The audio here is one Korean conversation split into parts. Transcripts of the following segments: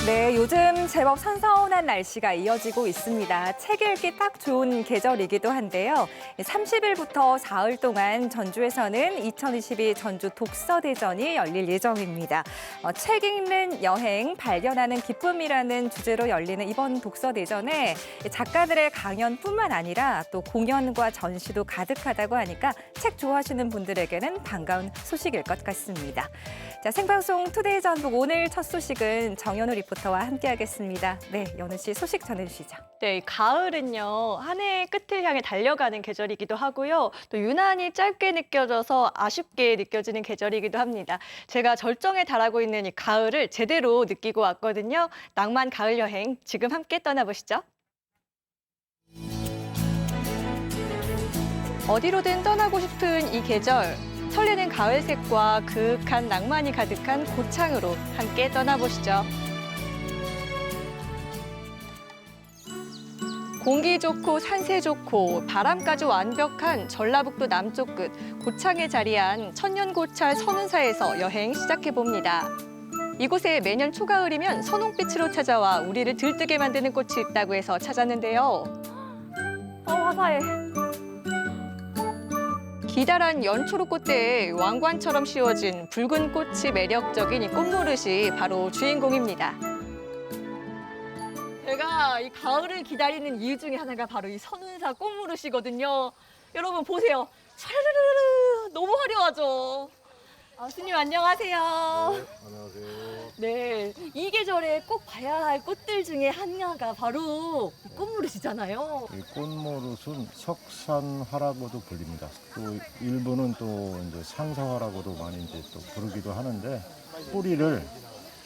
네, 요즘 제법 선선한 날씨가 이어지고 있습니다. 책 읽기 딱 좋은 계절이기도 한데요. 30일부터 사흘 동안 전주에서는 2022 전주 독서대전이 열릴 예정입니다. 책 읽는 여행, 발견하는 기쁨이라는 주제로 열리는 이번 독서대전에 작가들의 강연뿐만 아니라 또 공연과 전시도 가득하다고 하니까 책 좋아하시는 분들에게는 반가운 소식일 것 같습니다. 자, 생방송 투데이 전북 오늘 첫 소식은 정연우 리포터와 함께하겠습니다. 네, 연우 씨 소식 전해주시죠. 네, 가을은요, 한 해의 끝을 향해 달려가는 계절이기도 하고요. 또 유난히 짧게 느껴져서 아쉽게 느껴지는 계절이기도 합니다. 제가 절정에 달하고 있는 이 가을을 제대로 느끼고 왔거든요. 낭만 가을 여행, 지금 함께 떠나보시죠. 어디로든 떠나고 싶은 이 계절, 설레는 가을색과 그윽한 낭만이 가득한 고창으로 함께 떠나보시죠. 공기 좋고 산세 좋고 바람까지 완벽한 전라북도 남쪽 끝 고창에 자리한 천년고찰 선운사에서 여행 시작해봅니다. 이곳에 매년 초가을이면 선홍빛으로 찾아와 우리를 들뜨게 만드는 꽃이 있다고 해서 찾았는데요. 화사해. 기다란 연초록 꽃대에 왕관처럼 씌워진 붉은 꽃이 매력적인 이 꽃노릇이 바로 주인공입니다. 제가 이 가을을 기다리는 이유 중에 하나가 바로 이 선운사 꽃무릇이거든요. 여러분 보세요. 촤르르르 너무 화려하죠. 스님 안녕하세요. 네, 안녕하세요. 네, 이 계절에 꼭 봐야 할 꽃들 중에 하나가 바로 이 꽃무릇이잖아요. 이 꽃모릇은 석산화라고도 불립니다. 또 일부는 또 이제 상사화라고도 많이 이제 또 부르기도 하는데 뿌리를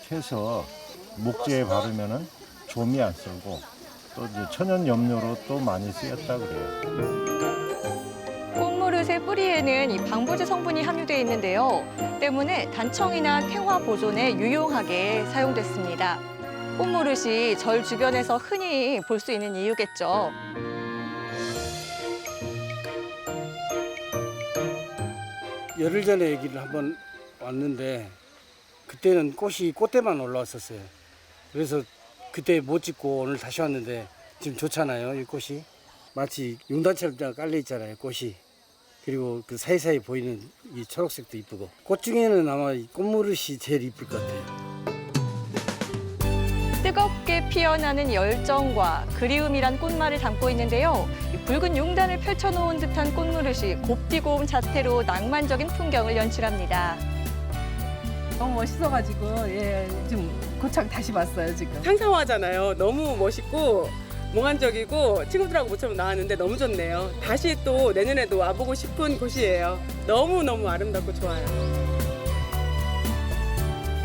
캐서 목재에 바르면은 좀이 안 쓸고 또 이제 천연 염료로 또 많이 쓰였다 그래요. 꽃무릇의 뿌리에는 이 방부제 성분이 함유되어 있는데요. 때문에 단청이나 탱화 보존에 유용하게 사용됐습니다. 꽃무릇이 절 주변에서 흔히 볼 수 있는 이유겠죠. 열흘 전에 여기를 한번 왔는데 그때는 꽃이 꽃대만 올라왔었어요. 그래서 그때 못 찍고 오늘 다시 왔는데 지금 좋잖아요. 이 꽃이 마치 용단처럼 깔려 있잖아요. 꽃이. 그리고 그 사이사이 보이는 이 초록색도 이쁘고 꽃 중에는 아마 이 꽃무릇이 제일 이쁠 것 같아요. 뜨겁게 피어나는 열정과 그리움이란 꽃말을 담고 있는데요. 이 붉은 용단을 펼쳐놓은 듯한 꽃무릇이 곱디고 온 자태로 낭만적인 풍경을 연출합니다. 너무 멋있어가지고 좀 고창 다시 봤어요 지금. 상상화잖아요. 너무 멋있고 몽환적이고 친구들하고 모처럼 나왔는데 너무 좋네요. 다시 또 내년에도 와보고 싶은 곳이에요. 너무너무 아름답고 좋아요.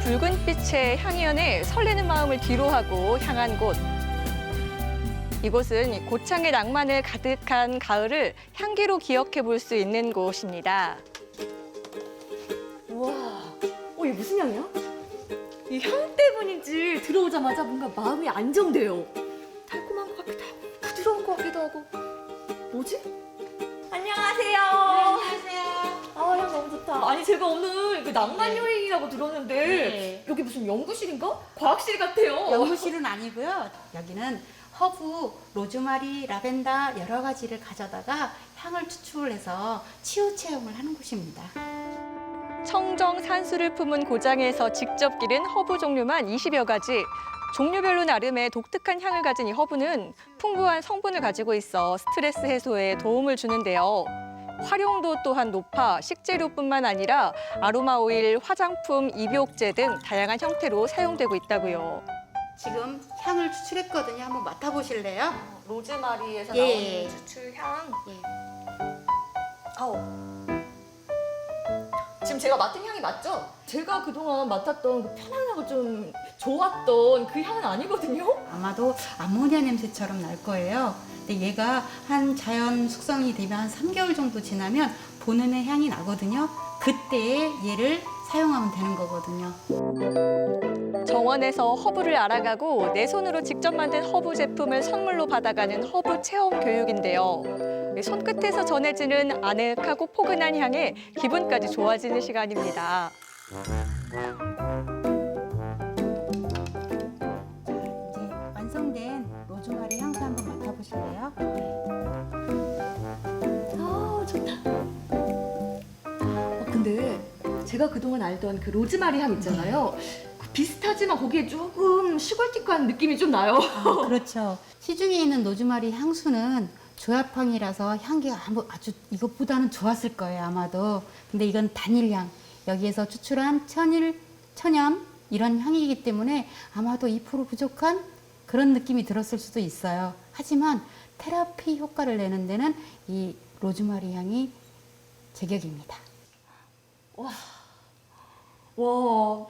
붉은 빛의 향연에 설레는 마음을 뒤로하고 향한 곳. 이곳은 고창의 낭만을 가득한 가을을 향기로 기억해 볼 수 있는 곳입니다. 우와, 이게 무슨 향이야? 이 향 때문인지 들어오자마자 뭔가 마음이 안정돼요. 달콤한 것 같기도 하고 부드러운 것 같기도 하고. 뭐지? 안녕하세요. 안녕하세요. 향 너무 좋다. 아니 제가 오늘 그 낭만 여행이라고 들었는데 네. 여기 무슨 연구실인가? 과학실 같아요. 연구실은 아니고요. 여기는 허브, 로즈마리, 라벤더 여러 가지를 가져다가 향을 추출을 해서 치유 체험을 하는 곳입니다. 청정 산수를 품은 고장에서 직접 기른 허브 종류만 20여 가지. 종류별로 나름의 독특한 향을 가진 이 허브는 풍부한 성분을 가지고 있어 스트레스 해소에 도움을 주는데요. 활용도 또한 높아 식재료뿐만 아니라 아로마 오일, 화장품, 입욕제 등 다양한 형태로 사용되고 있다고요. 지금 향을 추출했거든요. 한번 맡아보실래요? 로즈마리에서 예. 나오는 추출향. 예. 지금 제가 맡은 향이 맞죠? 제가 그동안 맡았던 그 편안하고 좀 좋았던 그 향은 아니거든요? 아마도 암모니아 냄새처럼 날 거예요. 근데 얘가 한 자연 숙성이 되면 한 3개월 정도 지나면 본연의 향이 나거든요. 그때 얘를 사용하면 되는 거거든요. 정원에서 허브를 알아가고 내 손으로 직접 만든 허브 제품을 선물로 받아가는 허브 체험 교육인데요. 손끝에서 전해지는 아늑하고 포근한 향에 기분까지 좋아지는 시간입니다. 제가 그동안 알던 그 로즈마리 향 있잖아요. 그 비슷하지만 거기에 조금 시골틱한 느낌이 좀 나요. 그렇죠. 시중에 있는 로즈마리 향수는 조합향이라서 향기가 아주 이것보다는 좋았을 거예요, 아마도. 근데 이건 단일향. 여기에서 추출한 천연 이런 향이기 때문에 아마도 2% 부족한 그런 느낌이 들었을 수도 있어요. 하지만 테라피 효과를 내는 데는 이 로즈마리 향이 제격입니다. 와,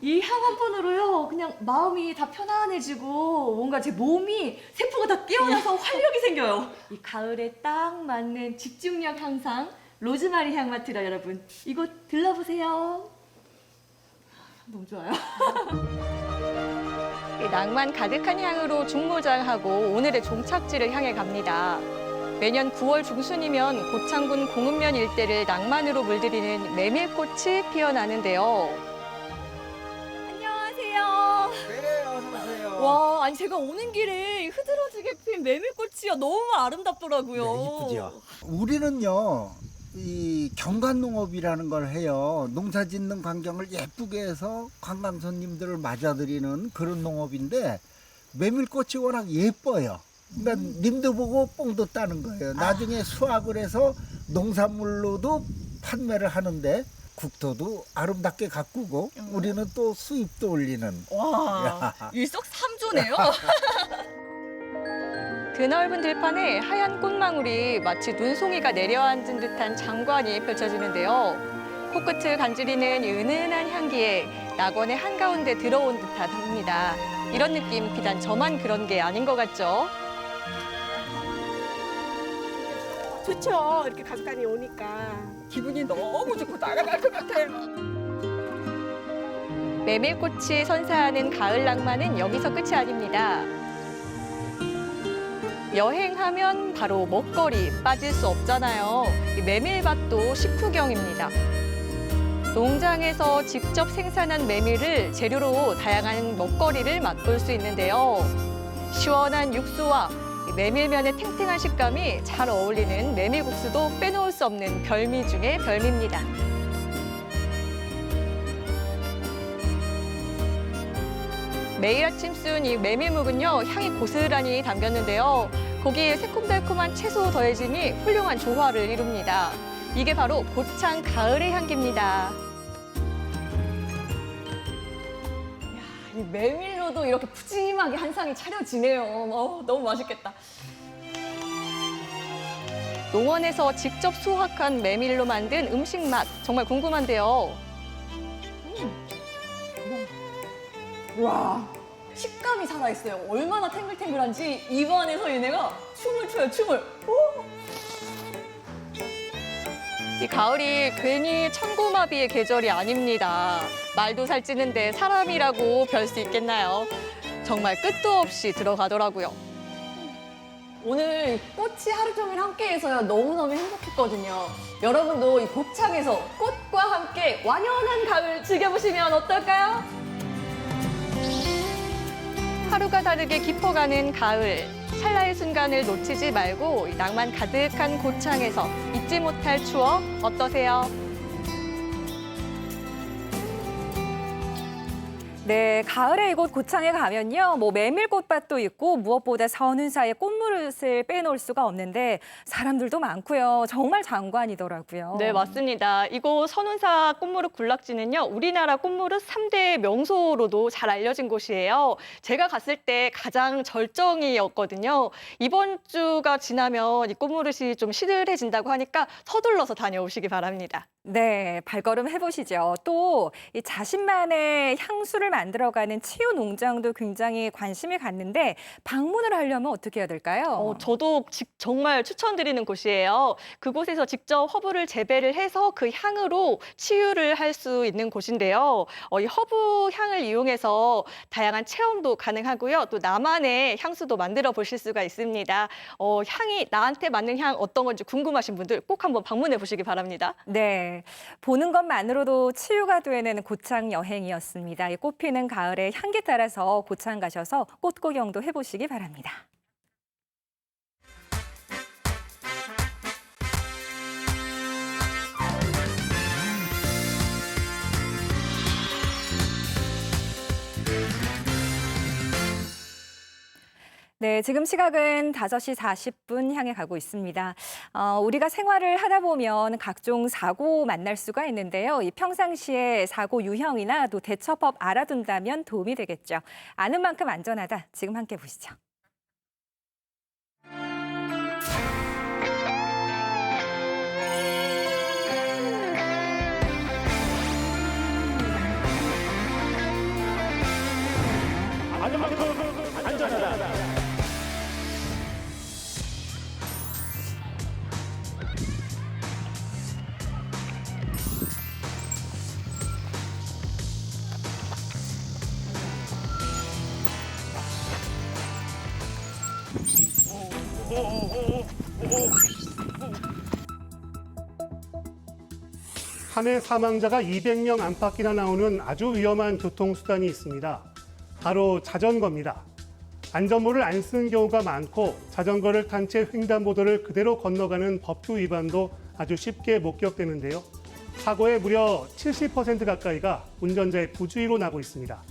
이 향 한 번으로요, 그냥 마음이 다 편안해지고 뭔가 제 몸이 세포가 다 깨어나서 활력이 생겨요. 이 가을에 딱 맞는 집중력 향상 로즈마리 향 맡으라 여러분. 이거 들러보세요. 너무 좋아요. 이 낭만 가득한 향으로 중무장하고 오늘의 종착지를 향해 갑니다. 매년 9월 중순이면 고창군 공읍면 일대를 낭만으로 물들이는 메밀꽃이 피어나는데요. 안녕하세요. 네, 어서 오세요. 와, 아니 제가 오는 길에 흐드러지게 핀 메밀꽃이요, 너무 아름답더라고요. 네, 이쁘죠. 우리는요, 이 경관농업이라는 걸 해요. 농사 짓는 광경을 예쁘게 해서 관광 손님들을 맞아들이는 그런 농업인데 메밀꽃이 워낙 예뻐요. 그러니까 님도 보고 뽕도 따는 거예요. 나중에 수확을 해서 농산물로도 판매를 하는데 국토도 아름답게 가꾸고 우리는 또 수입도 올리는. 와, 일석삼조네요. 드넓은 들판에 하얀 꽃망울이 마치 눈송이가 내려앉은 듯한 장관이 펼쳐지는데요. 코끝을 간지리는 은은한 향기에 낙원의 한가운데 들어온 듯합니다. 이런 느낌 비단 저만 그런 게 아닌 것 같죠? 좋죠. 이렇게 가까이 오니까 기분이 너무 좋고 날아갈 것 같아요. 메밀꽃이 선사하는 가을 낭만은 여기서 끝이 아닙니다. 여행하면 바로 먹거리 빠질 수 없잖아요. 이 메밀밭도 식후경입니다. 농장에서 직접 생산한 메밀을 재료로 다양한 먹거리를 맛볼 수 있는데요. 시원한 육수와 이 메밀면의 탱탱한 식감이 잘 어울리는 메밀국수도 빼놓을 수 없는 별미 중의 별미입니다. 매일 아침 쓴 이 메밀묵은요, 향이 고스란히 담겼는데요. 거기에 새콤달콤한 채소 더해짐이 훌륭한 조화를 이룹니다. 이게 바로 고창 가을의 향기입니다. 이 메밀로도 이렇게 푸짐하게 한 상이 차려지네요. 너무 맛있겠다. 농원에서 직접 수확한 메밀로 만든 음식 맛 정말 궁금한데요. 와, 식감이 살아있어요. 얼마나 탱글탱글한지 입안에서 얘네가 춤을 춰요, 춤을. 이 가을이 괜히 천고마비의 계절이 아닙니다. 말도 살찌는데 사람이라고 별 수 있겠나요? 정말 끝도 없이 들어가더라고요. 오늘 꽃이 하루 종일 함께해서요, 너무너무 행복했거든요. 여러분도 이 고창에서 꽃과 함께 완연한 가을 즐겨보시면 어떨까요? 하루가 다르게 깊어가는 가을. 찰나의 순간을 놓치지 말고 이 낭만 가득한 고창에서 잊지 못할 추억 어떠세요? 네, 가을에 이곳 고창에 가면요, 메밀꽃밭도 있고 무엇보다 선운사의 꽃무릇을 빼놓을 수가 없는데 사람들도 많고요. 정말 장관이더라고요. 네, 맞습니다. 이곳 선운사 꽃무릇 군락지는요, 우리나라 꽃무릇 3대 명소로도 잘 알려진 곳이에요. 제가 갔을 때 가장 절정이었거든요. 이번 주가 지나면 이 꽃무릇이 좀 시들해진다고 하니까 서둘러서 다녀오시기 바랍니다. 네, 발걸음 해보시죠. 또 이 자신만의 향수를 만들어가는 치유 농장도 굉장히 관심을 갖는데 방문을 하려면 어떻게 해야 될까요? 저도 정말 추천드리는 곳이에요. 그곳에서 직접 허브를 재배를 해서 그 향으로 치유를 할 수 있는 곳인데요. 이 허브 향을 이용해서 다양한 체험도 가능하고요. 또 나만의 향수도 만들어 보실 수가 있습니다. 향이 나한테 맞는 향 어떤 건지 궁금하신 분들 꼭 한번 방문해 보시기 바랍니다. 네, 보는 것만으로도 치유가 되는 고창 여행이었습니다. 이 꽃피는 가을의 향기 따라서 고창 가셔서 꽃 구경도 해보시기 바랍니다. 네, 지금 시각은 5시 40분 향해 가고 있습니다. 우리가 생활을 하다 보면 각종 사고 만날 수가 있는데요. 이 평상시에 사고 유형이나 또 대처법 알아둔다면 도움이 되겠죠. 아는 만큼 안전하다. 지금 함께 보시죠. 아는 만큼 안전하다. 한 해 사망자가 200명 안팎이나 나오는 아주 위험한 교통수단이 있습니다. 바로 자전거입니다. 안전모를 안 쓰는 경우가 많고 자전거를 탄 채 횡단보도를 그대로 건너가는 법규 위반도 아주 쉽게 목격되는데요. 사고의 무려 70% 가까이가 운전자의 부주의로 나고 있습니다.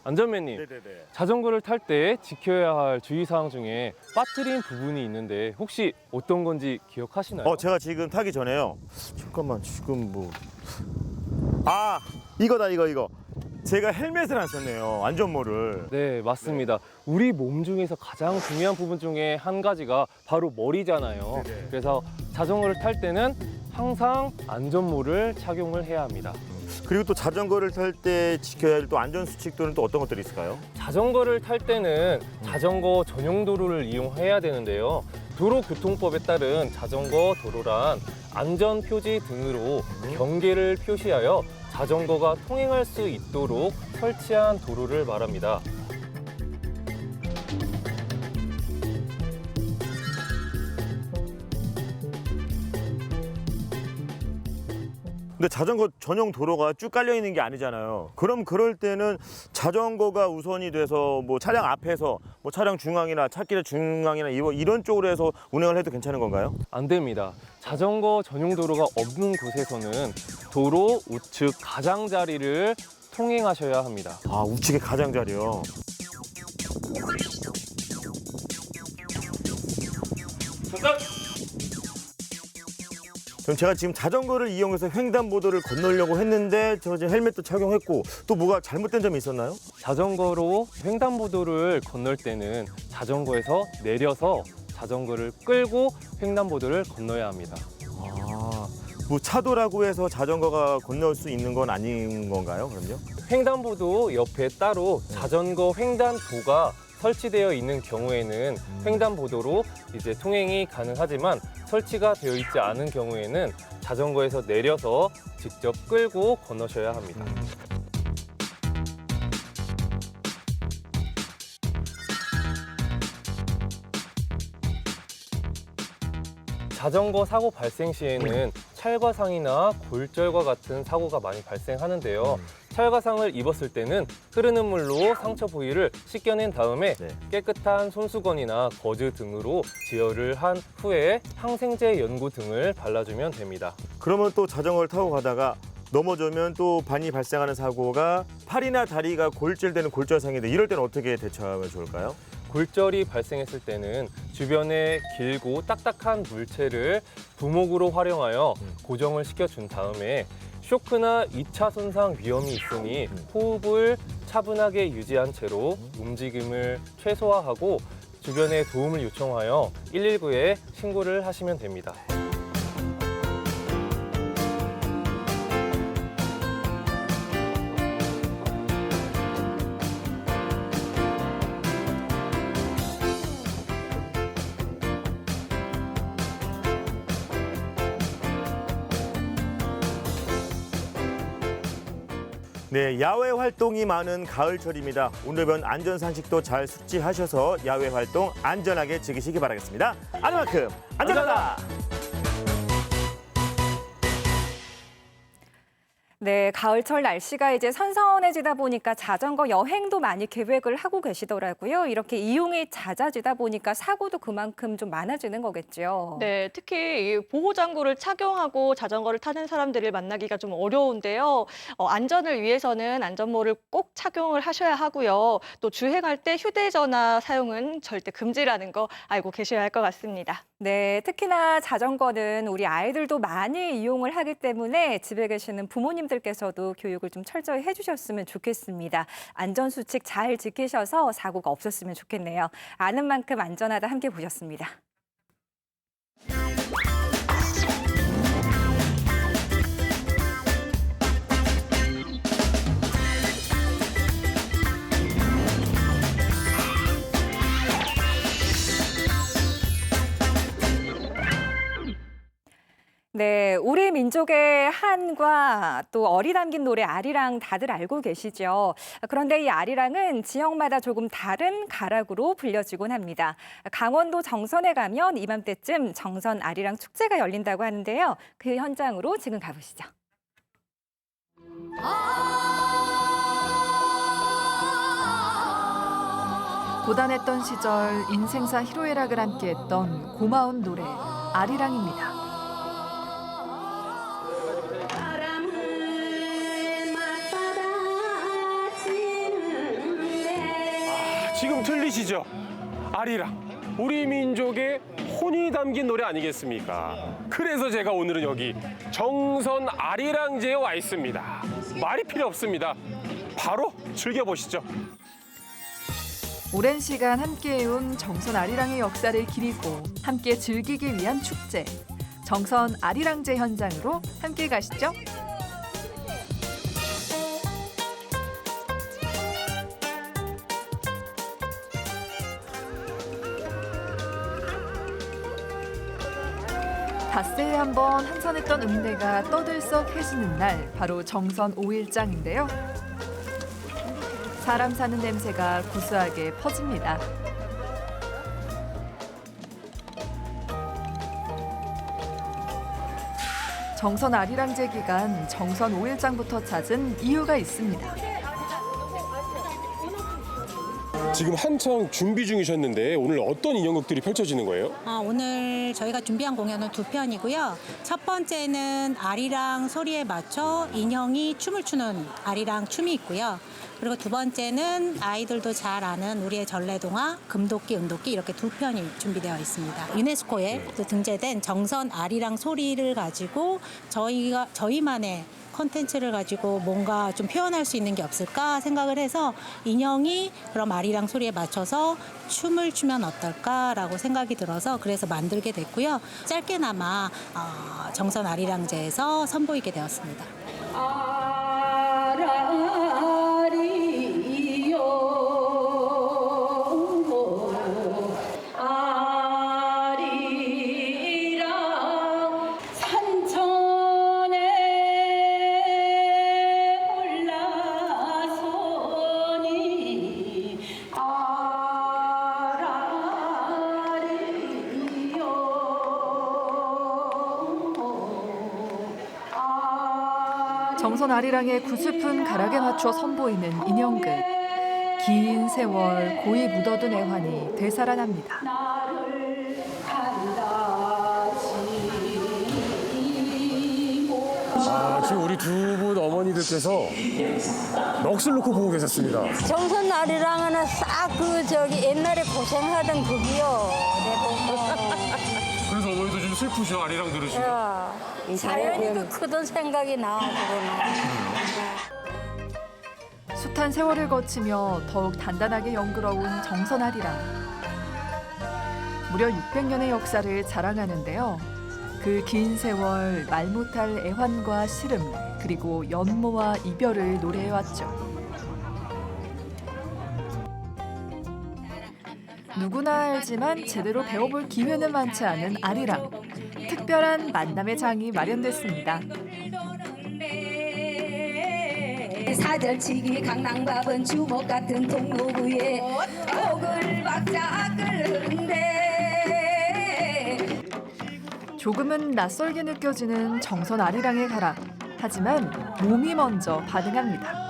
안전맨님, 자전거를 탈 때 지켜야 할 주의사항 중에 빠뜨린 부분이 있는데 혹시 어떤 건지 기억하시나요? 제가 지금 타기 전에요. 잠깐만, 지금 뭐... 아, 이거다, 이거. 제가 헬멧을 안 썼네요, 안전모를. 네, 맞습니다. 우리 몸 중에서 가장 중요한 부분 중에 한 가지가 바로 머리잖아요. 그래서 자전거를 탈 때는 항상 안전모를 착용을 해야 합니다. 그리고 또 자전거를 탈 때 지켜야 할 또 안전 수칙들은 또 어떤 것들이 있을까요? 자전거를 탈 때는 자전거 전용 도로를 이용해야 되는데요. 도로교통법에 따른 자전거 도로란 안전 표지 등으로 경계를 표시하여 자전거가 통행할 수 있도록 설치한 도로를 말합니다. 근데 자전거 전용 도로가 쭉 깔려 있는 게 아니잖아요. 그럼 그럴 때는 자전거가 우선이 돼서 뭐 차량 앞에서 뭐 차량 중앙이나 차길 중앙이나 이런 쪽으로 해서 운행을 해도 괜찮은 건가요? 안 됩니다. 자전거 전용 도로가 없는 곳에서는 도로 우측 가장자리를 통행하셔야 합니다. 아, 우측의 가장자리요. 그럼 제가 지금 자전거를 이용해서 횡단보도를 건너려고 했는데 저 지금 헬멧도 착용했고 또 뭐가 잘못된 점이 있었나요? 자전거로 횡단보도를 건널 때는 자전거에서 내려서 자전거를 끌고 횡단보도를 건너야 합니다. 아, 뭐 차도라고 해서 자전거가 건널 수 있는 건 아닌 건가요, 그럼요? 횡단보도 옆에 따로 자전거 횡단도가 설치되어 있는 경우에는 횡단보도로 이제 통행이 가능하지만 설치가 되어 있지 않은 경우에는 자전거에서 내려서 직접 끌고 건너셔야 합니다. 자전거 사고 발생 시에는 찰과상이나 골절과 같은 사고가 많이 발생하는데요. 찰과상을 입었을 때는 흐르는 물로 상처 부위를 씻겨낸 다음에 깨끗한 손수건이나 거즈 등으로 지혈을 한 후에 항생제 연고 등을 발라주면 됩니다. 그러면 또 자전거를 타고 가다가 넘어지면 또 반이 발생하는 사고가 팔이나 다리가 골절되는 골절상인데 이럴 때는 어떻게 대처하면 좋을까요? 골절이 발생했을 때는 주변에 길고 딱딱한 물체를 부목으로 활용하여 고정을 시켜준 다음에 쇼크나 2차 손상 위험이 있으니 호흡을 차분하게 유지한 채로 움직임을 최소화하고 주변에 도움을 요청하여 119에 신고를 하시면 됩니다. 네, 야외 활동이 많은 가을철입니다. 오늘 배운 안전상식도 잘 숙지하셔서 야외 활동 안전하게 즐기시기 바라겠습니다. 아는 만큼 안전하다! 네, 가을철 날씨가 이제 선선해지다 보니까 자전거 여행도 많이 계획을 하고 계시더라고요. 이렇게 이용이 잦아지다 보니까 사고도 그만큼 좀 많아지는 거겠죠. 네, 특히 이 보호장구를 착용하고 자전거를 타는 사람들을 만나기가 좀 어려운데요. 안전을 위해서는 안전모를 꼭 착용을 하셔야 하고요. 또 주행할 때 휴대전화 사용은 절대 금지라는 거 알고 계셔야 할 것 같습니다. 네, 특히나 자전거는 우리 아이들도 많이 이용을 하기 때문에 집에 계시는 부모님들께서도 교육을 좀 철저히 해주셨으면 좋겠습니다. 안전수칙 잘 지키셔서 사고가 없었으면 좋겠네요. 아는 만큼 안전하다 함께 보셨습니다. 네, 우리 민족의 한과 또 어리 담긴 노래 아리랑 다들 알고 계시죠? 그런데 이 아리랑은 지역마다 조금 다른 가락으로 불려지곤 합니다. 강원도 정선에 가면 이맘때쯤 정선 아리랑 축제가 열린다고 하는데요. 그 현장으로 지금 가보시죠. 고단했던 시절 인생사 희로애락을 함께했던 고마운 노래 아리랑입니다. 지금 들리시죠? 아리랑. 우리 민족의 혼이 담긴 노래 아니겠습니까? 그래서 제가 오늘은 여기 정선 아리랑제에 와 있습니다. 말이 필요 없습니다. 바로 즐겨보시죠. 오랜 시간 함께해온 정선 아리랑의 역사를 기리고 함께 즐기기 위한 축제. 정선 아리랑제 현장으로 함께 가시죠. 닷새에 한번 한산했던 음대가 떠들썩해지는 날, 바로 정선 5일장인데요. 사람 사는 냄새가 구수하게 퍼집니다. 정선 아리랑제 기간 정선 5일장부터 찾은 이유가 있습니다. 지금 한창 준비 중이셨는데 오늘 어떤 인형극들이 펼쳐지는 거예요? 오늘 저희가 준비한 공연은 두 편이고요. 첫 번째는 아리랑 소리에 맞춰 인형이 춤을 추는 아리랑 춤이 있고요. 그리고 두 번째는 아이들도 잘 아는 우리의 전래동화 금도끼, 은도끼 이렇게 두 편이 준비되어 있습니다. 유네스코에 또 등재된 정선 아리랑 소리를 가지고 저희만의 콘텐츠를 가지고 뭔가 좀 표현할 수 있는 게 없을까 생각을 해서 인형이 그럼 아리랑 소리에 맞춰서 춤을 추면 어떨까라고 생각이 들어서 그래서 만들게 됐고요. 짧게나마 정선 아리랑제에서 선보이게 되었습니다. 정선 아리랑의 구슬픈 가락에 맞춰 선보이는 인형극. 긴 세월 고이 묻어둔 애환이 되살아납니다. 지금 우리 두 분 어머니들께서 넋을 놓고 보고 계셨습니다. 정선 아리랑은 싹 옛날에 고생하던 그기요. 그래서 어머니도 좀 슬프시죠? 아리랑 들으시고. 자연이도 크던 생각이 나, 그거는. 숱한 세월을 거치며 더욱 단단하게 연그러운 정선 아리랑. 무려 600년의 역사를 자랑하는데요. 그 긴 세월 말 못할 애환과 시름, 그리고 연모와 이별을 노래해왔죠. 누구나 알지만 제대로 배워볼 기회는 많지 않은 아리랑. 특별한 만남의 장이 마련됐습니다. 사절치기 강낭밥은 주먹 같은 동로구에 오글박자 끓는데 조금은 낯설게 느껴지는 정선 아리랑의 가락. 하지만 몸이 먼저 반응합니다.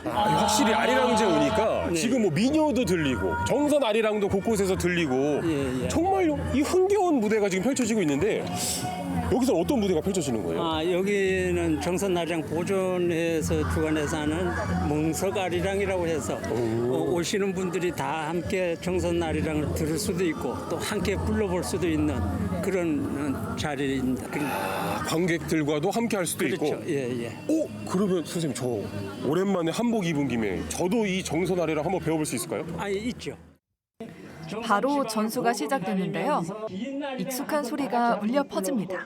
확실히 아리랑제 오니까 지금 뭐 미녀도 들리고 정선 아리랑도 곳곳에서 들리고 정말 이 흥겨운 무대가 지금 펼쳐지고 있는데 여기서 어떤 무대가 펼쳐지는 거예요? 여기는 정선 아리랑 보존해서 주관해서 하는 몽석 아리랑이라고 해서 오시는 분들이 다 함께 정선 아리랑을 들을 수도 있고 또 함께 불러볼 수도 있는 그런 자리입니다. 관객들과도 함께 할 수도 그렇죠. 있고. 예. 그러면 선생님 저 오랜만에 한복 입은 김에 저도 이 정선 아리랑 한번 배워볼 수 있을까요? 있죠. 바로 전수가 시작됐는데요. 익숙한 소리가 울려 퍼집니다.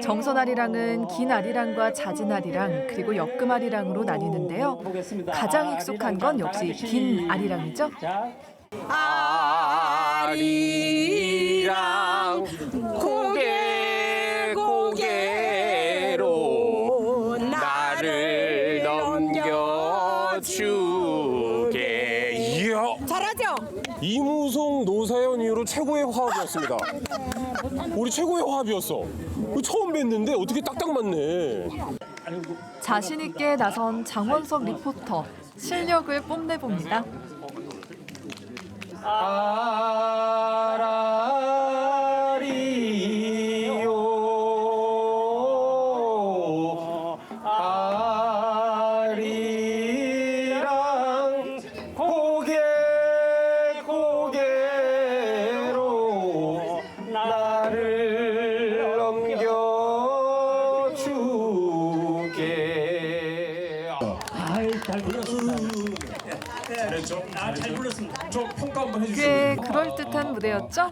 정선 아리랑은 긴 아리랑과 잦은 아리랑 그리고 역금 아리랑으로 나뉘는데요. 가장 익숙한 건 역시 긴 아리랑이죠. 아리랑 고개 고개로 나를 넘겨주게. 이야, 잘하죠? 이무송 노사연 이후로 최고의 화합이었습니다. 우리 최고의 화합이었어. 처음 뵀는데 어떻게 딱딱 맞네. 자신 있게 나선 장원석 리포터, 실력을 뽐내봅니다. 아리랑 고개 고개로 나를 넘겨주게. 잘 불렀습니다. 잘했죠? 잘 불렀습니다. 저 평가 한번 꽤 그럴듯한 무대였죠?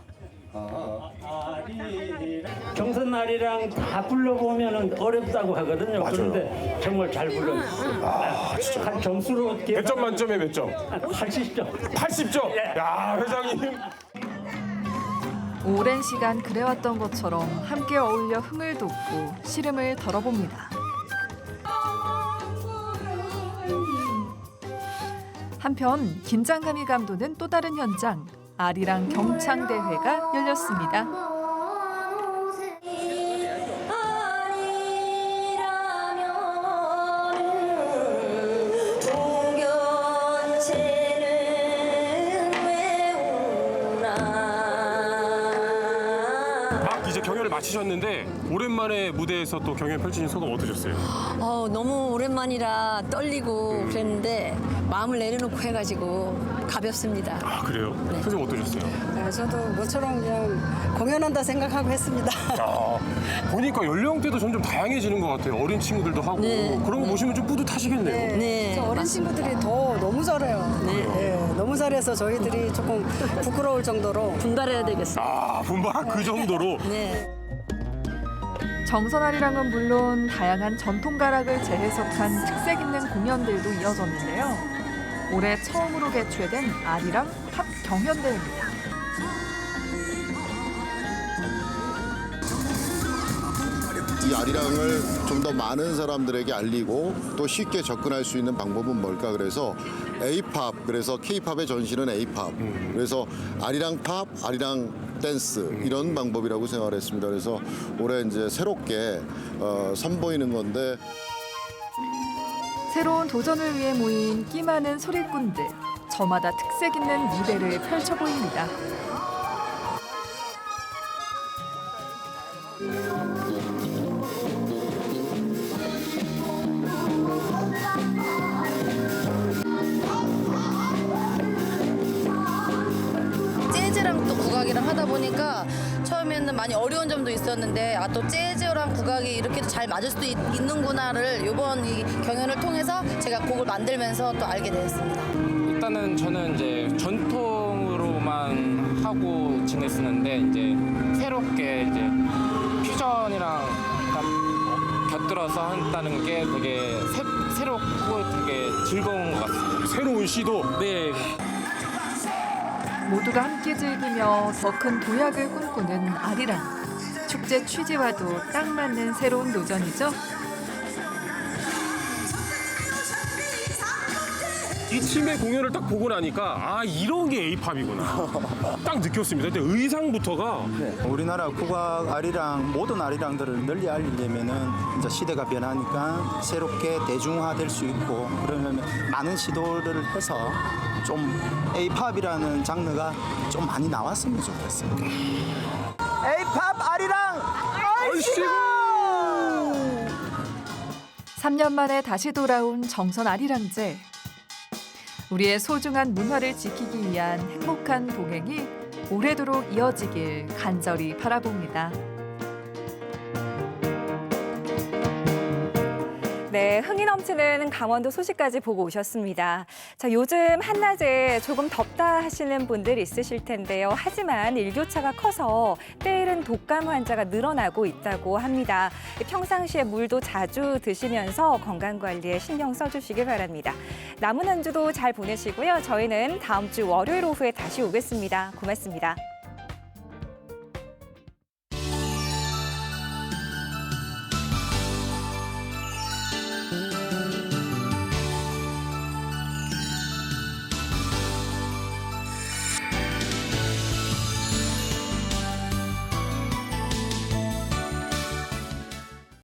정선 아리랑 다 불러보면 어렵다고 하거든요. 그런데 정말 잘 불렀어요. 진짜. 한 점수로 몇 점 만점에 몇 점? 80점. 80점? 야, 회장님. 오랜 시간 그래왔던 것처럼 함께 어울려 흥을 돋고 시름을 덜어봅니다. 한편 긴장감이 감도는 또 다른 현장, 아리랑 경창대회가 열렸습니다. 이제 경연을 마치셨는데 오랜만에 무대에서 또 경연 펼치신 소감 어떠셨어요? 너무 오랜만이라 떨리고 그랬는데 마음을 내려놓고 해가지고 가볍습니다. 아, 그래요? 선생님 어떠셨어요? 저도 모처럼 그냥 공연한다 생각하고 했습니다. 보니까 연령대도 점점 다양해지는 것 같아요. 어린 친구들도 하고 그런 거 보시면 좀 뿌듯하시겠네요. 네. 어린 친구들이 더 너무 잘해요. 너무 잘해서 저희들이 조금 부끄러울 정도로 분발해야 되겠어요. 분발 그 정도로? 네. 정선 아리랑은 물론 다양한 전통 가락을 재해석한 특색 있는 공연들도 이어졌는데요. 올해 처음으로 개최된 아리랑 팝 경연대회입니다. 이 아리랑을 좀 더 많은 사람들에게 알리고 또 쉽게 접근할 수 있는 방법은 뭘까? 그래서 A-팝, 그래서 K-팝의 전신은 A-팝, 그래서 아리랑 팝, 아리랑 댄스 이런 방법이라고 생각을 했습니다. 그래서 올해 이제 새롭게 선보이는 건데 새로운 도전을 위해 모인 끼 많은 소리꾼들, 저마다 특색 있는 무대를 펼쳐 보입니다. 재즈랑 또 국악이랑 하다 보니까 처음에는 많이 어려운 점도 있었는데 또 재즈랑 국악이 이렇게도 잘 맞을 수도 있는구나를 이번 이 경연을 통해서 제가 곡을 만들면서 또 알게 되었습니다. 일단은 저는 이제 전통으로만 하고 지냈었는데 이제 새롭게 이제 퓨전이랑 곁들여서 한다는 게 되게 새롭고 되게 즐거운 것 같습니다. 새로운 시도? 네. 모두가 함께 즐기며 더 큰 도약을 꿈꾸는 아리랑. 축제 취지와도 딱 맞는 새로운 도전이죠. 이 팀의 공연을 딱 보고 나니까 아 이런 게 에이팝이구나 딱 느꼈습니다. 근데 의상부터가 우리나라 국악 아리랑 모든 아리랑들을 널리 알리려면은 이제 시대가 변하니까 새롭게 대중화될 수 있고 그러면 많은 시도를 해서 좀 에이팝이라는 장르가 좀 많이 나왔으면 좋겠어요. 에이팝 아리랑 얼씨구! 3년 만에 다시 돌아온 정선 아리랑제. 우리의 소중한 문화를 지키기 위한 행복한 동행이 오래도록 이어지길 간절히 바라봅니다. 네, 흥이 넘치는 강원도 소식까지 보고 오셨습니다. 자, 요즘 한낮에 조금 덥다 하시는 분들 있으실 텐데요. 하지만 일교차가 커서 때이른 독감 환자가 늘어나고 있다고 합니다. 평상시에 물도 자주 드시면서 건강관리에 신경 써주시길 바랍니다. 남은 한 주도 잘 보내시고요. 저희는 다음 주 월요일 오후에 다시 오겠습니다. 고맙습니다.